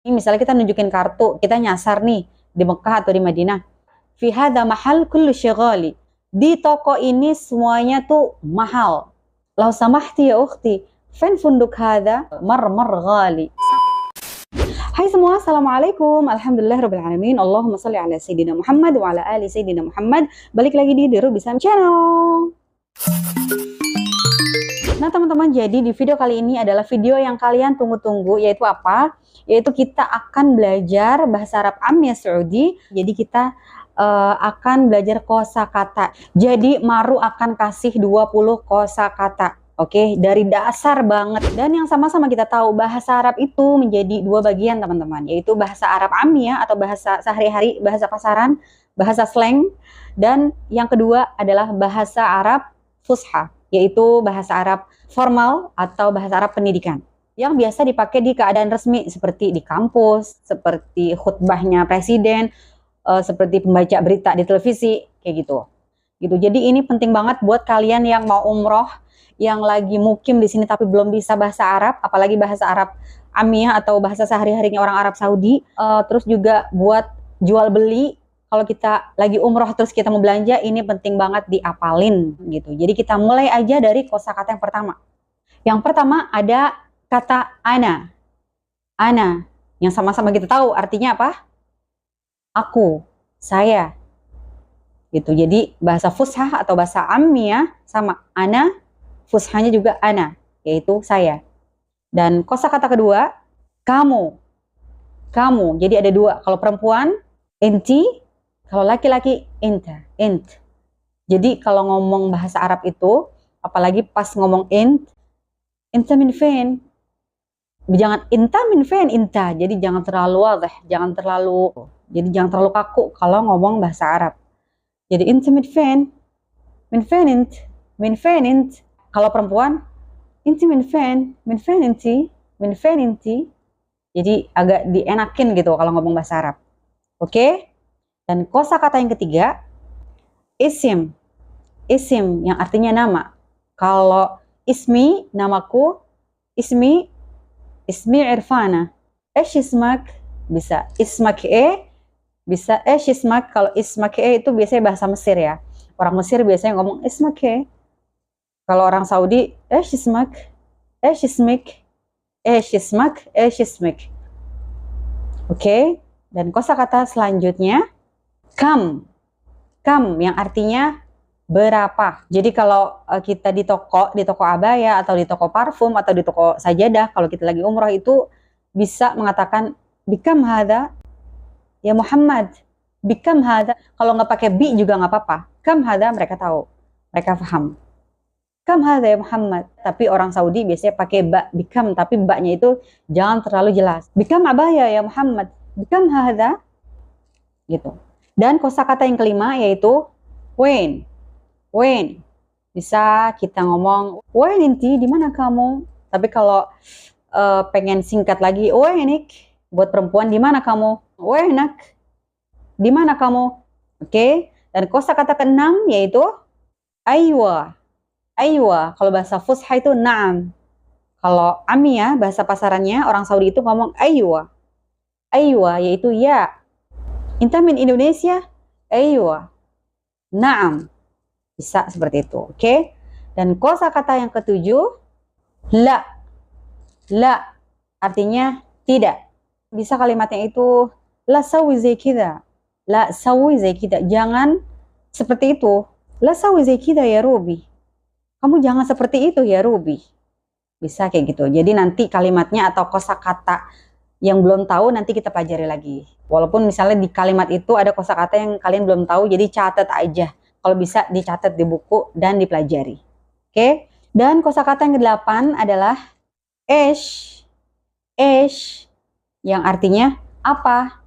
Ini misalnya kita nunjukin kartu, kita nyasar nih di Mekah atau di Madinah. Fi hadza mahal kullu syai ghali. Di toko ini semuanya tuh mahal. Lau samahti ya ukhti, fin funduk hadza mar ghali. Hai semua, assalamualaikum. Alhamdulillah rabbil alamin. Allahumma shalli ala sayyidina Muhammad wa ala ali sayyidina Muhammad. Balik lagi di Rubisam Channel. Nah teman-teman, jadi di video kali ini adalah video yang kalian tunggu-tunggu, yaitu apa? Yaitu kita akan belajar bahasa Arab Amiyah Saudi. Jadi kita akan belajar kosakata. Jadi Maru akan kasih 20 kosakata. Oke, dari dasar banget. Dan yang sama-sama kita tahu bahasa Arab itu menjadi dua bagian teman-teman, yaitu bahasa Arab Amiyah atau bahasa sehari-hari, bahasa pasaran, bahasa slang, dan yang kedua adalah bahasa Arab Fusha, yaitu bahasa Arab formal atau bahasa Arab pendidikan yang biasa dipakai di keadaan resmi seperti di kampus, seperti khutbahnya presiden, seperti pembaca berita di televisi, kayak gitu. Jadi ini penting banget buat kalian yang mau umroh, yang lagi mukim di sini tapi belum bisa bahasa Arab, apalagi bahasa Arab Amiyah atau bahasa sehari-harinya orang Arab Saudi. Terus juga buat jual beli. Kalau kita lagi umroh terus kita mau belanja, ini penting banget diapalin gitu. Jadi kita mulai aja dari kosakata yang pertama. Yang pertama ada kata ana. Ana, yang sama-sama kita tahu artinya apa? Aku, saya. Gitu. Jadi bahasa Fushah atau bahasa Ammiyah sama ana, Fushahnya juga ana, yaitu saya. Dan kosakata kedua, kamu. Kamu. Jadi ada dua. Kalau perempuan, inti. Kalau laki-laki, int. Jadi kalau ngomong bahasa Arab itu, apalagi pas ngomong inta min fin. Jangan inta min fin, inta. Jadi jangan terlalu wadah, jangan terlalu kaku kalau ngomong bahasa Arab. Jadi inta min fin int. Kalau perempuan, inti min fin inti. Jadi agak dienakin gitu kalau ngomong bahasa Arab. Oke? Dan kosakata yang ketiga, isim. Isim yang artinya nama. Kalau ismi, namaku, ismi Irfana. Ismak, bisa ismak bisa ismak. Kalau ismak itu biasanya bahasa Mesir ya. Orang Mesir biasanya ngomong ismak. Kalau orang Saudi, ismak. Oke? Dan kosakata selanjutnya, kam yang artinya berapa. Jadi kalau kita di toko abaya atau di toko parfum atau di toko sajadah, kalau kita lagi umroh itu bisa mengatakan bikam hadha ya Muhammad, bikam hadha. Kalau nggak pakai bi juga nggak apa-apa. Kam hadha mereka tahu, mereka paham. Kam hadha ya Muhammad. Tapi orang Saudi biasanya pakai ba, bikam, tapi baknya itu jangan terlalu jelas. Bikam abaya ya Muhammad, bikam hadha, gitu. Dan kosakata yang kelima yaitu when. Bisa kita ngomong when inti, di mana kamu? Tapi kalau pengen singkat lagi, wenik, buat perempuan, di mana kamu? Wenak, di mana kamu? Oke. Dan kosakata keenam yaitu aywa. Kalau bahasa Fusha itu na'am. Kalau Amiyah, bahasa pasarannya orang Saudi itu ngomong aywa, yaitu ya. Inta min Indonesia, aywa, na'am. Bisa seperti itu, oke? Dan kosakata yang ketujuh, la. Artinya tidak. Bisa kalimatnya itu, la sawi zai kida. Jangan seperti itu. La sawi zai kida ya Ruby. Kamu jangan seperti itu ya Ruby. Bisa kayak gitu. Jadi nanti kalimatnya atau kosakata yang belum tahu nanti kita pelajari lagi. Walaupun misalnya di kalimat itu ada kosakata yang kalian belum tahu, jadi catat aja. Kalau bisa dicatat di buku dan dipelajari. Oke? Dan kosakata yang ke-8 adalah esh, yang artinya apa?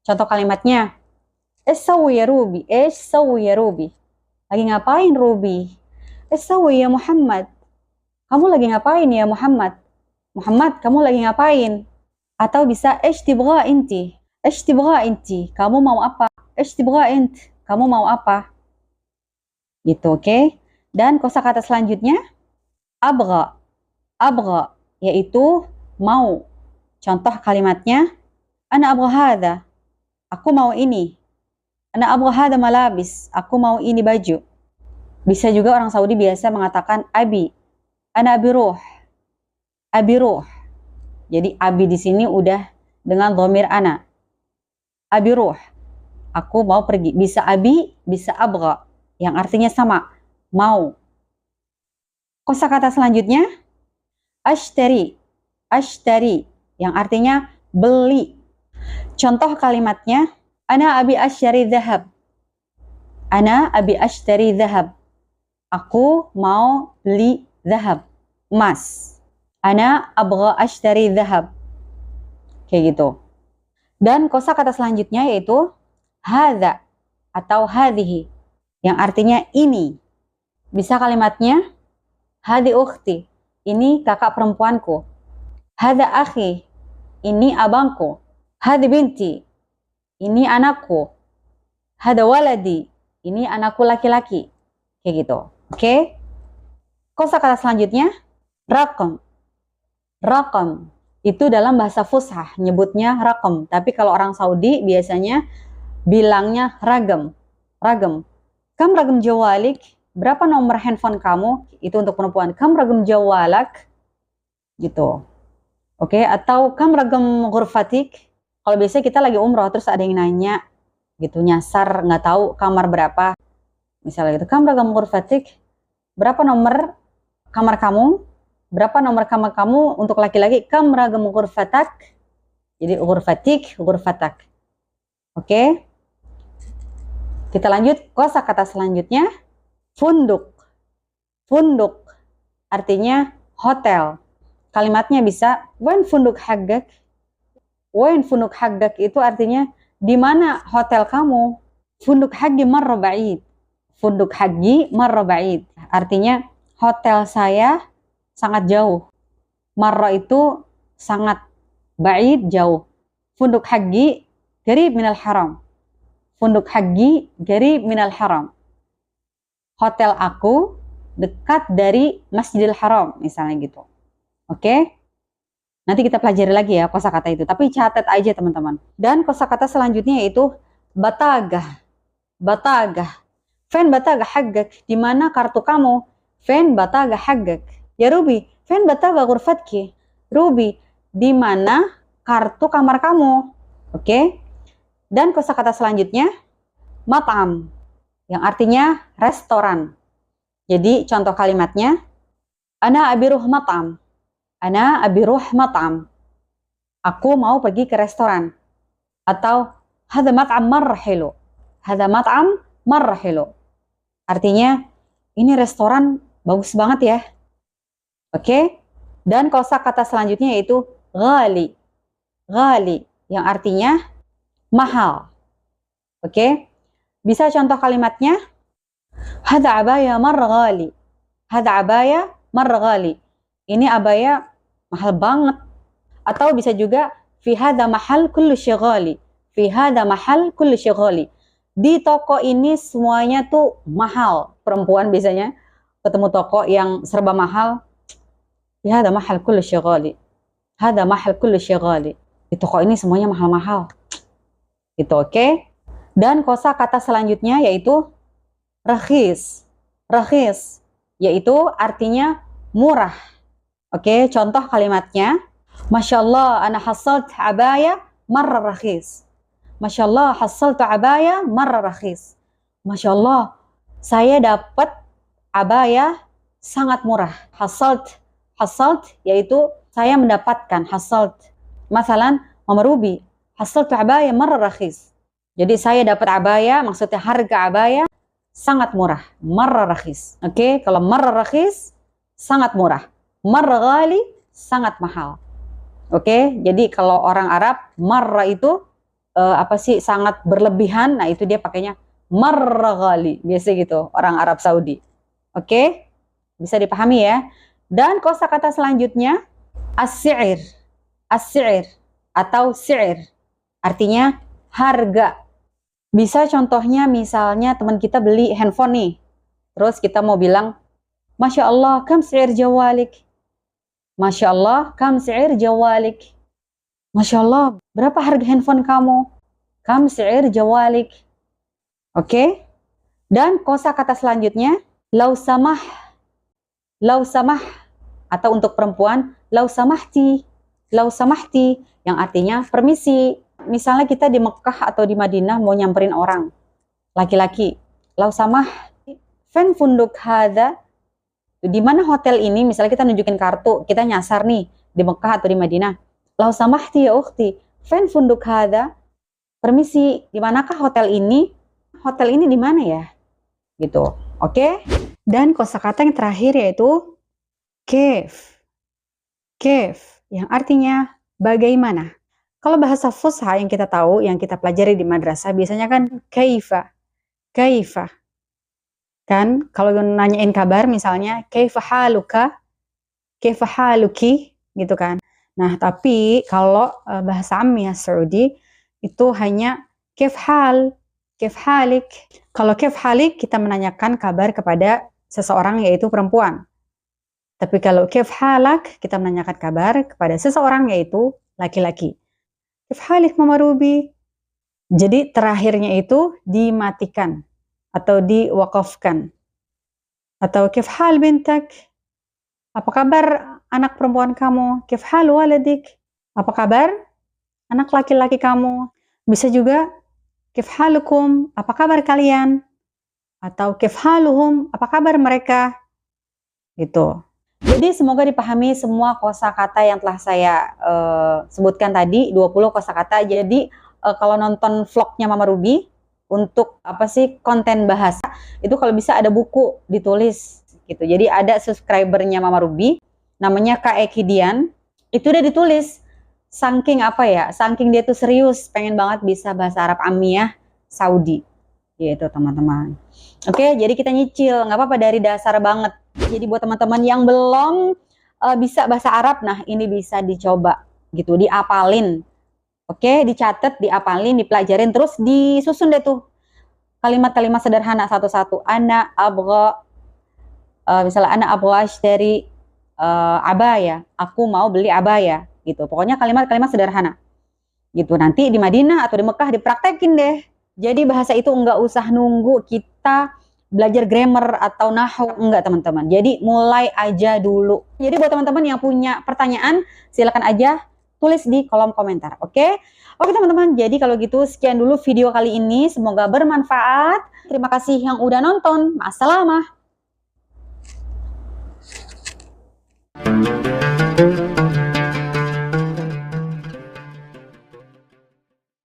Contoh kalimatnya, sawi ya Ruby, sawi ya Ruby. Lagi ngapain Ruby? Sawi ya Muhammad. Kamu lagi ngapain ya Muhammad? Muhammad, kamu lagi ngapain? Atau bisa tibgha inti. Kamu mau apa? Tibgha int. Kamu mau apa? Gitu, oke? Dan kosakata selanjutnya abgha, yaitu mau. Contoh kalimatnya Ana abgha hadha. Aku mau ini. Ana abgha hadha malabis. Aku mau ini baju. Bisa juga orang Saudi biasa mengatakan abi. Ana abi ruh. Abi ruh. Jadi abi di sini udah dengan dhamir ana. Abi ruh. Aku mau pergi. Bisa abi, bisa abgha. Yang artinya sama. Mau. Kosakata selanjutnya ashtari. Ashtari. Yang artinya beli. Contoh kalimatnya ana abi ashtari dhahab. Ana abi ashtari dhahab. Aku mau beli dhahab. Emas. Ana abgha ashtari dhahab. Kayak gitu. Dan kosakata selanjutnya yaitu hadza atau hadhihi yang artinya ini. Bisa kalimatnya hadhi ukhti, ini kakak perempuanku. Hadza akhi, ini abangku. Hadhi binti, ini anakku. Hadza waladi, ini anakku laki-laki. Kayak gitu. Oke? Kosakata selanjutnya raqam. Raqam itu dalam bahasa Fushah nyebutnya raqam, tapi kalau orang Saudi biasanya bilangnya ragam. Ragam. Kam ragam jawalik? Berapa nomor handphone kamu? Itu untuk perempuan. Kam ragam jawalak? Gitu. Oke, atau kam ragam ghurfatik? Kalau biasanya kita lagi umroh terus ada yang nanya gitu, nyasar nggak tahu kamar berapa. Misalnya gitu, kam ragam ghurfatik? Berapa nomor kamar kamu? Berapa nomor kamar kamu untuk laki-laki? Kam ragam ghurfatak? Jadi ghurfatik, ghurfatak. Oke? Kita lanjut kosakata selanjutnya funduk. Funduk artinya hotel. Kalimatnya bisa wain funduk haggak. Wain funduk haggak itu artinya di mana hotel kamu? Funduk haggi marra ba'id. Funduk haggi marra ba'id. Artinya hotel saya sangat jauh. Marra itu sangat, ba'id jauh. Funduk haggi qarib minal haram. Funduk haggi qarib minal haram. Hotel aku dekat dari Masjidil Haram, misalnya gitu. Oke? Nanti kita pelajari lagi ya kosakata itu, tapi catat aja teman-teman. Dan kosakata selanjutnya yaitu batagah. Batagah. Fen batagah haggak, di mana kartu kamu? Fen batagah haggak. Ya Ruby, fen batagah ghurfatki. Ruby, di mana kartu kamar kamu? Oke? Dan kosakata selanjutnya mat'am, yang artinya restoran. Jadi contoh kalimatnya ana abiruh mat'am. Ana abiruh mat'am. Aku mau pergi ke restoran. Atau hadza mat'am marra hilu. Hadza mat'am marra hilu. Artinya ini restoran bagus banget ya. Oke? Dan kosakata selanjutnya yaitu ghali. Ghali yang artinya mahal. Oke? Bisa contoh kalimatnya hadza abaya marra ghali. Hadza abaya marra ghali. Ini abaya mahal banget. Atau bisa juga fi hadza mahal kullu syai ghali. Fi hadza mahal kullu syai ghali. Di toko ini semuanya tuh mahal. Perempuan biasanya ketemu toko yang serba mahal. Fi hadza mahal kullu syai ghali. Hadza mahal kullu syai ghali. Di toko ini semuanya mahal-mahal. Gitu, oke? Dan kosakata selanjutnya yaitu rakhis. Rakhis yaitu artinya murah. Oke, contoh kalimatnya Masya Allah, ana hassalt abaya marra rakhis. Masya Allah, hassalt abaya marra rakhis. Masya Allah, saya dapat abaya sangat murah. Hassalt, hassalt yaitu saya mendapatkan. Hassalt. Masalan, Mama Ruby, hassalt abaya marra rakhis. Jadi saya dapat abaya, maksudnya harga abaya sangat murah. Marra rakhis. Oke, kalau marra rakhis sangat murah. Marra ghali sangat mahal. Oke, jadi kalau orang Arab marra itu sangat berlebihan. Nah, itu dia pakainya marra ghali. Biasa gitu orang Arab Saudi. Oke? Bisa dipahami ya. Dan kosakata selanjutnya as-si'ir. As-si'ir atau si'ir artinya harga. Bisa contohnya misalnya teman kita beli handphone nih. Terus kita mau bilang, Masya Allah, kam si'ir jawalik? Masya Allah, kam si'ir jawalik? Masya Allah, berapa harga handphone kamu? Kam si'ir jawalik. Oke. Dan kosakata selanjutnya, lau samah. Lau samah. Atau untuk perempuan, lau samahti. Lau samahti. Yang artinya permisi. Misalnya kita di Mekah atau di Madinah mau nyamperin orang. Laki-laki. Lau samah. Fen funduk hadha. Di mana hotel ini? Misalnya kita nunjukin kartu. Kita nyasar nih di Mekah atau di Madinah. Lau samahti ya ukhti, fen funduk hadha, permisi, di manakah hotel ini? Hotel ini di mana ya? Gitu, oke? Dan kosakata yang terakhir yaitu kef. Kef, yang artinya bagaimana. Kalau bahasa Fusha yang kita tahu, yang kita pelajari di madrasah, biasanya kan kaifa. Kaifa. Kan, kalau nanyain kabar misalnya, kaifa haluka, kaifa haluki, gitu kan. Nah, tapi kalau bahasa Amiyah Saudi itu hanya kef hal, kef halik. Kalau kef halik kita menanyakan kabar kepada seseorang yaitu perempuan. Tapi kalau kef halak kita menanyakan kabar kepada seseorang yaitu laki-laki. Kef halik Mama Ruby. Jadi terakhirnya itu dimatikan atau diwakafkan. Atau kef hal bintak. Apa kabar anak perempuan kamu? Kif hal waladik? Apa kabar anak laki-laki kamu? Bisa juga kif halukum? Apa kabar kalian? Atau kif haluhum? Apa kabar mereka? Gitu. Jadi semoga dipahami semua kosakata yang telah saya sebutkan tadi, 20 kosakata. Jadi kalau nonton vlognya Mama Ruby untuk apa sih konten bahasa, itu kalau bisa ada buku ditulis gitu. Jadi ada subscribernya Mama Ruby namanya Kak Ekidian, itu udah ditulis saking apa ya, saking dia tuh serius pengen banget bisa bahasa Arab Amiyah Saudi gitu teman-teman. Oke, jadi kita nyicil nggak apa-apa dari dasar banget. Jadi buat teman-teman yang belum bisa bahasa Arab, nah ini bisa dicoba gitu, diapalin. Oke, dicatat, diapalin, dipelajarin, terus disusun deh tuh kalimat-kalimat sederhana satu-satu. Ana abgha, misalnya anak abwash dari abaya, aku mau beli abaya gitu. Pokoknya kalimat-kalimat sederhana gitu. Nanti di Madinah atau di Mekah dipraktekin deh. Jadi bahasa itu enggak usah nunggu kita belajar grammar atau nahwu, enggak teman-teman. Jadi mulai aja dulu. Jadi buat teman-teman yang punya pertanyaan silakan aja tulis di kolom komentar. Oke? Oke teman-teman, jadi kalau gitu sekian dulu video kali ini, semoga bermanfaat. Terima kasih yang udah nonton. Ma'assalamah.